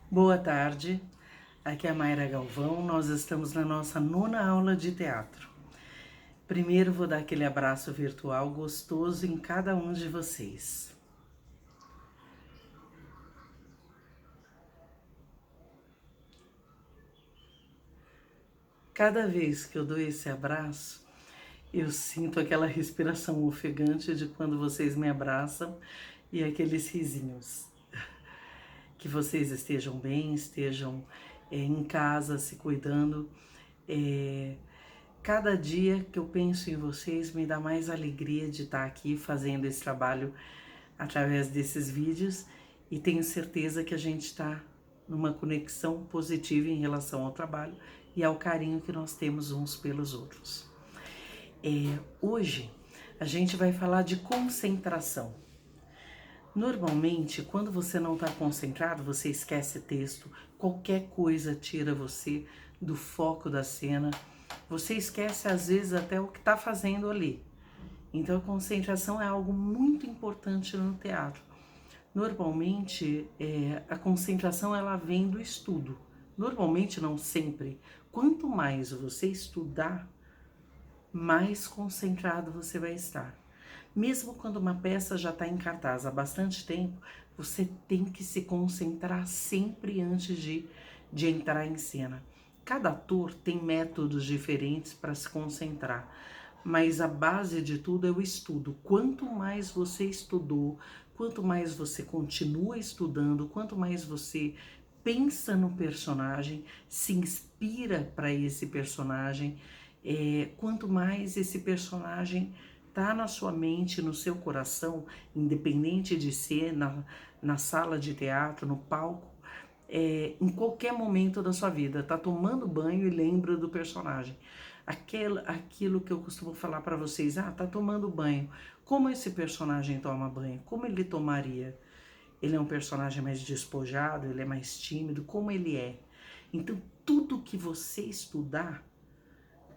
Boa tarde, aqui é a Mayra Galvão, nós estamos na nossa 9ª aula de teatro. Primeiro vou dar aquele abraço virtual gostoso em cada um de vocês. Cada vez que eu dou esse abraço, eu sinto aquela respiração ofegante de quando vocês me abraçam e aqueles risinhos. Que vocês estejam bem, estejam em casa se cuidando. Cada dia que eu penso em vocês me dá mais alegria de estar aqui fazendo esse trabalho através desses vídeos e tenho certeza que a gente está numa conexão positiva em relação ao trabalho e ao carinho que nós temos uns pelos outros. Hoje a gente vai falar de concentração. Normalmente, quando você não está concentrado, você esquece texto, qualquer coisa tira você do foco da cena, você esquece às vezes até o que está fazendo ali. Então a concentração é algo muito importante no teatro. Normalmente a concentração ela vem do estudo. Normalmente, não sempre. Quanto mais você estudar, mais concentrado você vai estar. Mesmo quando uma peça já está em cartaz há bastante tempo, você tem que se concentrar sempre antes de entrar em cena. Cada ator tem métodos diferentes para se concentrar, mas a base de tudo é o estudo. Quanto mais você estudou, quanto mais você continua estudando, quanto mais você pensa no personagem, se inspira para esse personagem, quanto mais esse personagem tá na sua mente, no seu coração, independente de ser na sala de teatro, no palco, em qualquer momento da sua vida, tá tomando banho e lembra do personagem. Aquilo que eu costumo falar para vocês, tá tomando banho, como esse personagem toma banho, como ele tomaria? Ele é um personagem mais despojado, ele é mais tímido, como ele é? Então, tudo que você estudar,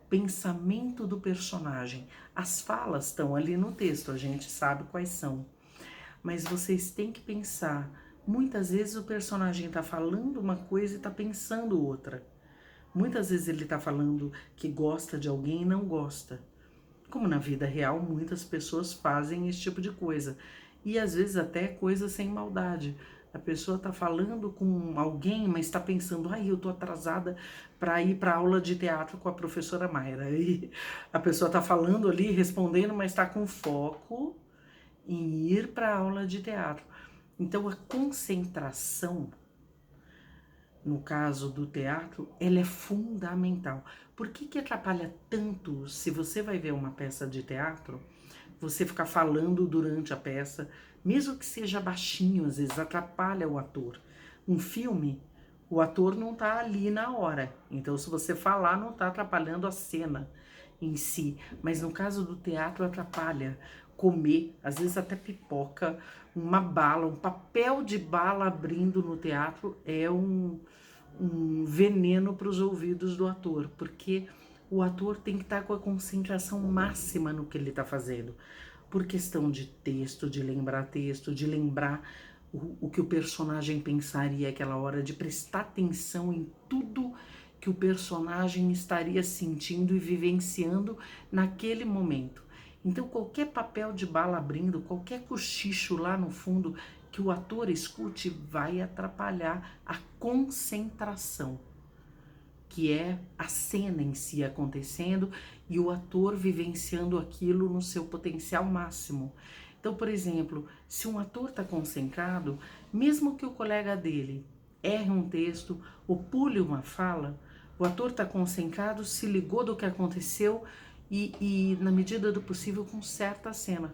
pensamento do personagem, as falas estão ali no texto, a gente sabe quais são, mas vocês têm que pensar. Muitas vezes o personagem está falando uma coisa e está pensando outra. Muitas vezes ele está falando que gosta de alguém e não gosta. Como na vida real, muitas pessoas fazem esse tipo de coisa. E às vezes até coisa sem maldade. A pessoa está falando com alguém, mas está pensando, eu tô atrasada para ir para aula de teatro com a professora Mayra. E a pessoa está falando ali, respondendo, mas está com foco em ir para a aula de teatro. Então a concentração, no caso do teatro, ela é fundamental. Por que atrapalha tanto se você vai ver uma peça de teatro, você ficar falando durante a peça, mesmo que seja baixinho, às vezes atrapalha o ator. Um filme, o ator não tá ali na hora, então se você falar não tá atrapalhando a cena em si, mas no caso do teatro atrapalha. Comer, às vezes até pipoca, uma bala, um papel de bala abrindo no teatro é um veneno para os ouvidos do ator, porque o ator tem que estar com a concentração máxima no que ele está fazendo, por questão de texto, de lembrar o que o personagem pensaria aquela hora, de prestar atenção em tudo que o personagem estaria sentindo e vivenciando naquele momento. Então qualquer papel de bala abrindo, qualquer cochicho lá no fundo que o ator escute vai atrapalhar a concentração, que é a cena em si acontecendo e o ator vivenciando aquilo no seu potencial máximo. Então, por exemplo, se um ator está concentrado, mesmo que o colega dele erre um texto ou pule uma fala, o ator está concentrado, se ligou do que aconteceu e na medida do possível, conserta a cena.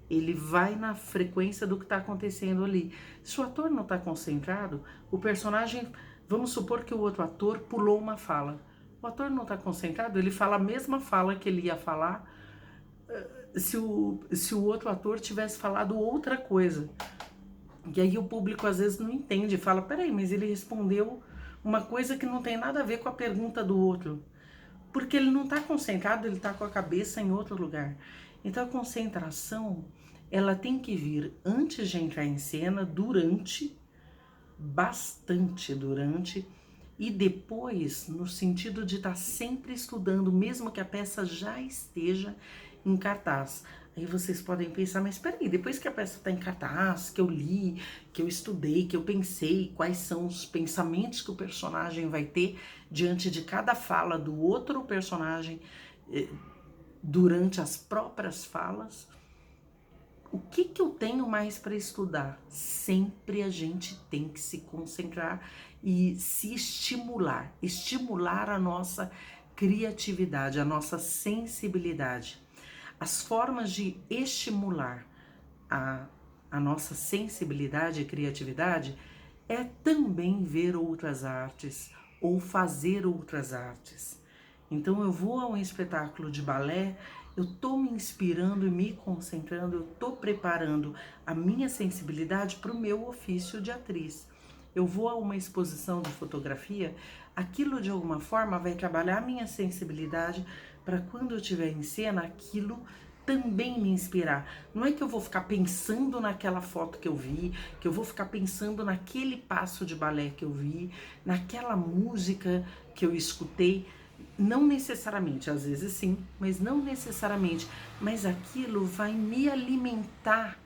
Ele vai na frequência do que está acontecendo ali. Se o ator não está concentrado, o personagem, vamos supor que o outro ator pulou uma fala. O ator não está concentrado, ele fala a mesma fala que ele ia falar se o outro ator tivesse falado outra coisa. E aí o público às vezes não entende, fala, peraí, mas ele respondeu uma coisa que não tem nada a ver com a pergunta do outro. Porque ele não está concentrado, ele está com a cabeça em outro lugar. Então a concentração, ela tem que vir antes de entrar em cena, durante, bastante durante e depois, no sentido de estar sempre estudando, mesmo que a peça já esteja em cartaz. Aí vocês podem pensar, mas peraí, depois que a peça está em cartaz, que eu li, que eu estudei, que eu pensei quais são os pensamentos que o personagem vai ter diante de cada fala do outro personagem durante as próprias falas, o que eu tenho mais para estudar? Sempre a gente tem que se concentrar e se estimular, estimular a nossa criatividade, a nossa sensibilidade. As formas de estimular a, a nossa sensibilidade e criatividade é também ver outras artes ou fazer outras artes. Então eu vou a um espetáculo de balé, eu estou me inspirando e me concentrando, eu estou preparando a minha sensibilidade para o meu ofício de atriz. Eu vou a uma exposição de fotografia, aquilo de alguma forma vai trabalhar a minha sensibilidade para quando eu estiver em cena, aquilo também me inspirar. Não é que eu vou ficar pensando naquela foto que eu vi, que eu vou ficar pensando naquele passo de balé que eu vi, naquela música que eu escutei. Não necessariamente, às vezes sim, mas não necessariamente. Mas aquilo vai me alimentar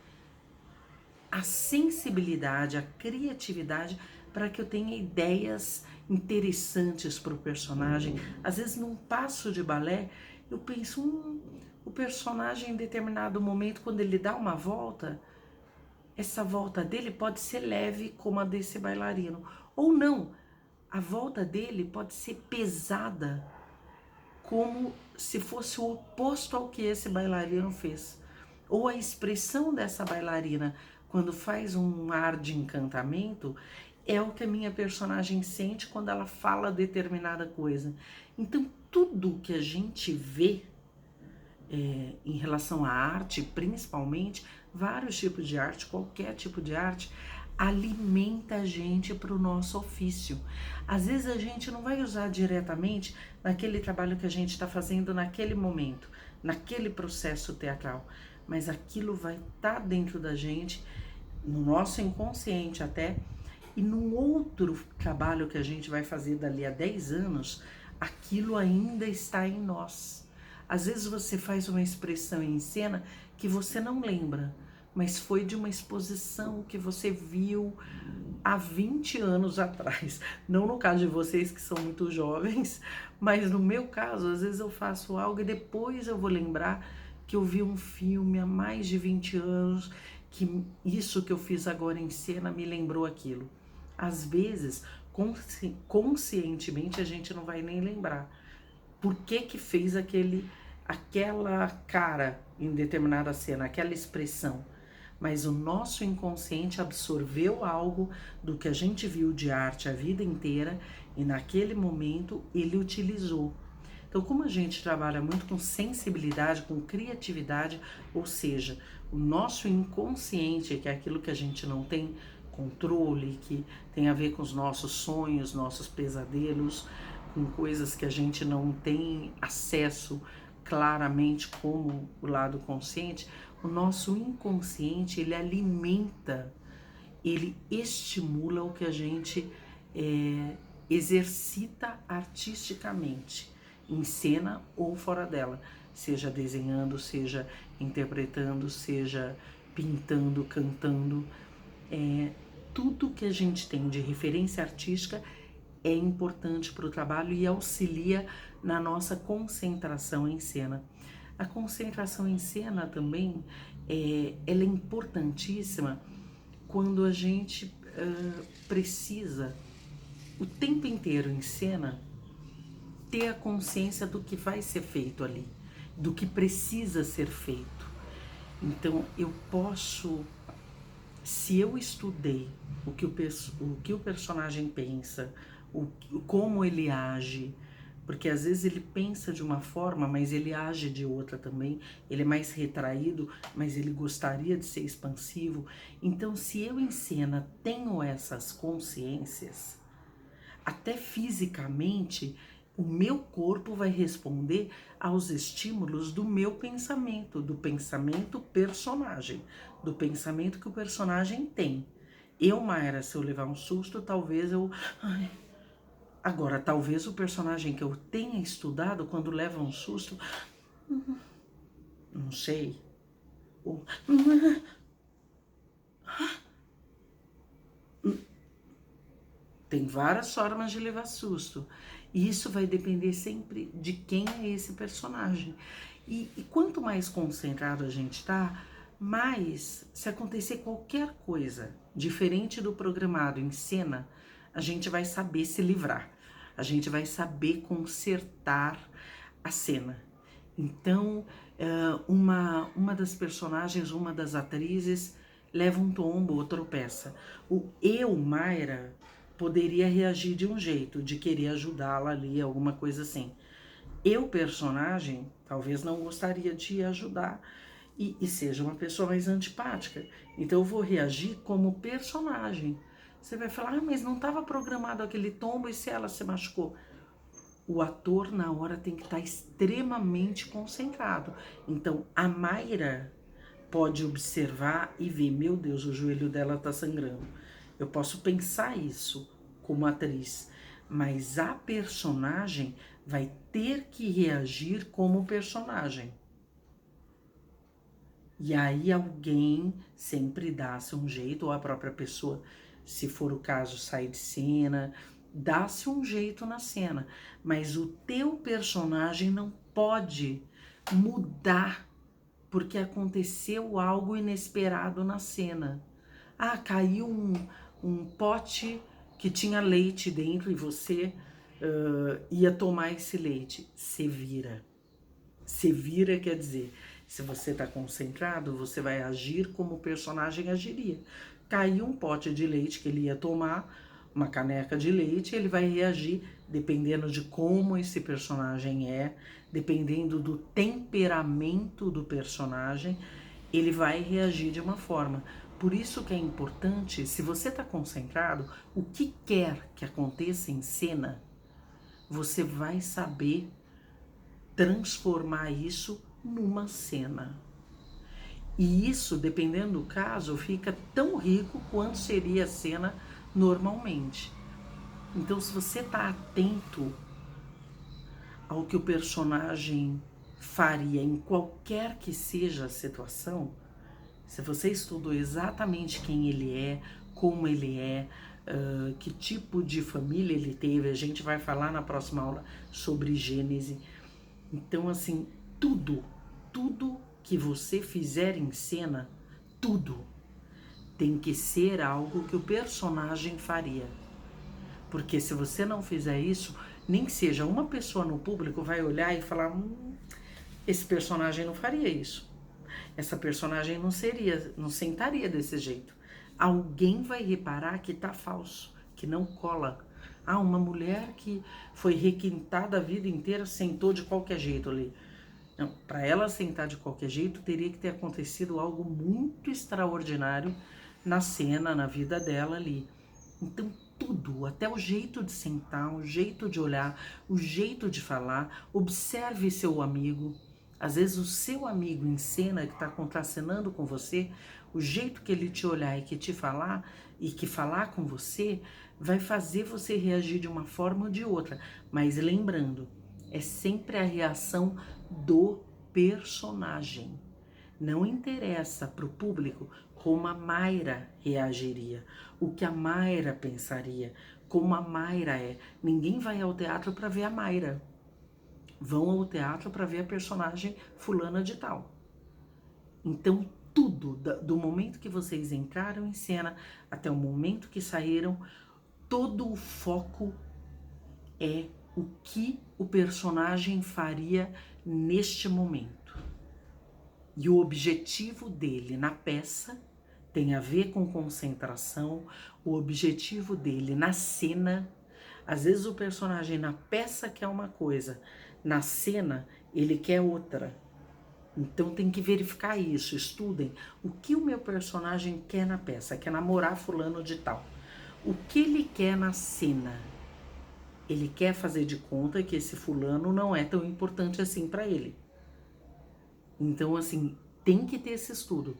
a sensibilidade, a criatividade para que eu tenha ideias interessantes para o personagem. Às vezes, num passo de balé, eu penso, o personagem em determinado momento, quando ele dá uma volta, essa volta dele pode ser leve como a desse bailarino, ou não. A volta dele pode ser pesada, como se fosse o oposto ao que esse bailarino fez. Ou a expressão dessa bailarina quando faz um ar de encantamento é o que a minha personagem sente quando ela fala determinada coisa. Então, tudo que a gente vê em relação à arte, principalmente, vários tipos de arte, qualquer tipo de arte, alimenta a gente para o nosso ofício. Às vezes a gente não vai usar diretamente naquele trabalho que a gente está fazendo naquele momento, naquele processo teatral, mas aquilo vai estar dentro da gente, no nosso inconsciente até, e num outro trabalho que a gente vai fazer dali a 10 anos, aquilo ainda está em nós. Às vezes você faz uma expressão em cena que você não lembra, mas foi de uma exposição que você viu há 20 anos atrás. Não no caso de vocês que são muito jovens, mas no meu caso, às vezes eu faço algo e depois eu vou lembrar que eu vi um filme há mais de 20 anos, que isso que eu fiz agora em cena me lembrou aquilo. Às vezes, conscientemente, a gente não vai nem lembrar por que fez aquela cara em determinada cena, aquela expressão. Mas o nosso inconsciente absorveu algo do que a gente viu de arte a vida inteira e naquele momento ele utilizou. Então, como a gente trabalha muito com sensibilidade, com criatividade, ou seja, o nosso inconsciente, que é aquilo que a gente não tem controle, que tem a ver com os nossos sonhos, nossos pesadelos, com coisas que a gente não tem acesso claramente como o lado consciente, o nosso inconsciente, ele alimenta, ele estimula o que a gente exercita artisticamente, em cena ou fora dela, seja desenhando, seja interpretando, seja pintando, cantando. Tudo que a gente tem de referência artística é importante para o trabalho e auxilia na nossa concentração em cena. A concentração em cena também ela é importantíssima quando a gente precisa o tempo inteiro em cena ter a consciência do que vai ser feito ali, do que precisa ser feito. Então eu posso, se eu estudei o que o personagem pensa, como ele age, porque às vezes ele pensa de uma forma, mas ele age de outra também, ele é mais retraído, mas ele gostaria de ser expansivo. Então, se eu em cena tenho essas consciências, até fisicamente, o meu corpo vai responder aos estímulos do meu pensamento, do pensamento personagem, do pensamento que o personagem tem. Eu, Mayra, se eu levar um susto, talvez eu... Ai. Agora, talvez o personagem que eu tenha estudado, quando leva um susto... Não sei. Tem várias formas de levar susto. E isso vai depender sempre de quem é esse personagem. E quanto mais concentrado a gente tá, mais, se acontecer qualquer coisa diferente do programado em cena, a gente vai saber se livrar. A gente vai saber consertar a cena. Então, uma das personagens, uma das atrizes, leva um tombo ou tropeça. O eu, Mayra, poderia reagir de um jeito, de querer ajudá-la ali, alguma coisa assim. Eu, personagem, talvez não gostaria de ajudar e seja uma pessoa mais antipática. Então eu vou reagir como personagem. Você vai falar, mas não estava programado aquele tombo e se ela se machucou? O ator na hora tem que estar extremamente concentrado. Então a Mayra pode observar e ver, meu Deus, o joelho dela está sangrando. Eu posso pensar isso como atriz, mas a personagem vai ter que reagir como personagem. E aí alguém sempre dá-se um jeito, ou a própria pessoa, se for o caso, sai de cena, dá-se um jeito na cena. Mas o teu personagem não pode mudar porque aconteceu algo inesperado na cena. Ah, caiu um pote que tinha leite dentro e você ia tomar esse leite. Se vira. Se vira quer dizer, se você está concentrado, você vai agir como o personagem agiria. Caiu um pote de leite que ele ia tomar, uma caneca de leite, ele vai reagir dependendo de como esse personagem é, dependendo do temperamento do personagem, ele vai reagir de uma forma. Por isso que é importante, se você está concentrado, o que quer que aconteça em cena, você vai saber transformar isso numa cena. E isso, dependendo do caso, fica tão rico quanto seria a cena normalmente. Então, se você está atento ao que o personagem faria em qualquer que seja a situação, se você estudou exatamente quem ele é, como ele é, que tipo de família ele teve, a gente vai falar na próxima aula sobre Gênese. Então, assim, tudo que você fizer em cena, tudo tem que ser algo que o personagem faria. Porque se você não fizer isso, nem que seja uma pessoa no público vai olhar e falar, esse personagem não faria isso. Essa personagem não sentaria desse jeito. Alguém vai reparar que tá falso, que não cola. Ah, uma mulher que foi requintada a vida inteira sentou de qualquer jeito ali. Não, para ela sentar de qualquer jeito, teria que ter acontecido algo muito extraordinário na cena, na vida dela ali. Então, tudo, até o jeito de sentar, o jeito de olhar, o jeito de falar, observe seu amigo. Às vezes o seu amigo em cena que está contracenando com você, o jeito que ele te olhar e que te falar, e que falar com você, vai fazer você reagir de uma forma ou de outra. Mas lembrando, é sempre a reação do personagem. Não interessa para o público como a Mayra reagiria, o que a Mayra pensaria, como a Mayra é. Ninguém vai ao teatro para ver a Mayra. Vão ao teatro para ver a personagem fulana de tal. Então, tudo, do momento que vocês entraram em cena até o momento que saíram, todo o foco é o que o personagem faria neste momento. E o objetivo dele na peça tem a ver com concentração, o objetivo dele na cena. Às vezes o personagem na peça quer uma coisa, na cena ele quer outra. Então tem que verificar isso, estudem o que o meu personagem quer na peça, quer namorar fulano de tal. O que ele quer na cena? Ele quer fazer de conta que esse fulano não é tão importante assim para ele. Então, assim, tem que ter esse estudo.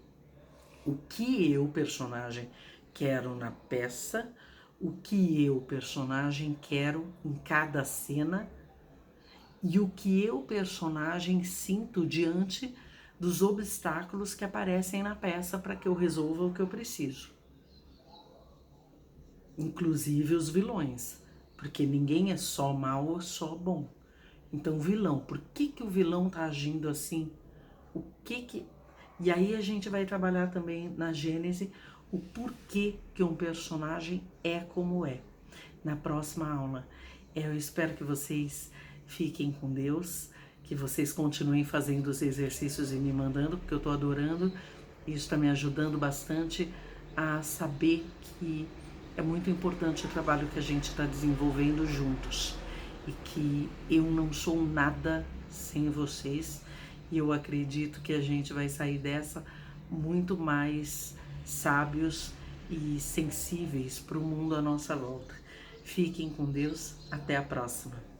O que eu, personagem, quero na peça, o que eu, personagem, quero em cada cena e o que eu, personagem, sinto diante dos obstáculos que aparecem na peça para que eu resolva o que eu preciso. Inclusive os vilões, porque ninguém é só mal ou só bom. Então, vilão, por que o vilão tá agindo assim? O que. E aí a gente vai trabalhar também na Gênese o porquê que um personagem é como é. Na próxima aula. Eu espero que vocês fiquem com Deus, que vocês continuem fazendo os exercícios e me mandando, porque eu tô adorando. Isso está me ajudando bastante a saber que é muito importante o trabalho que a gente está desenvolvendo juntos e que eu não sou nada sem vocês e eu acredito que a gente vai sair dessa muito mais sábios e sensíveis para o mundo à nossa volta. Fiquem com Deus, até a próxima.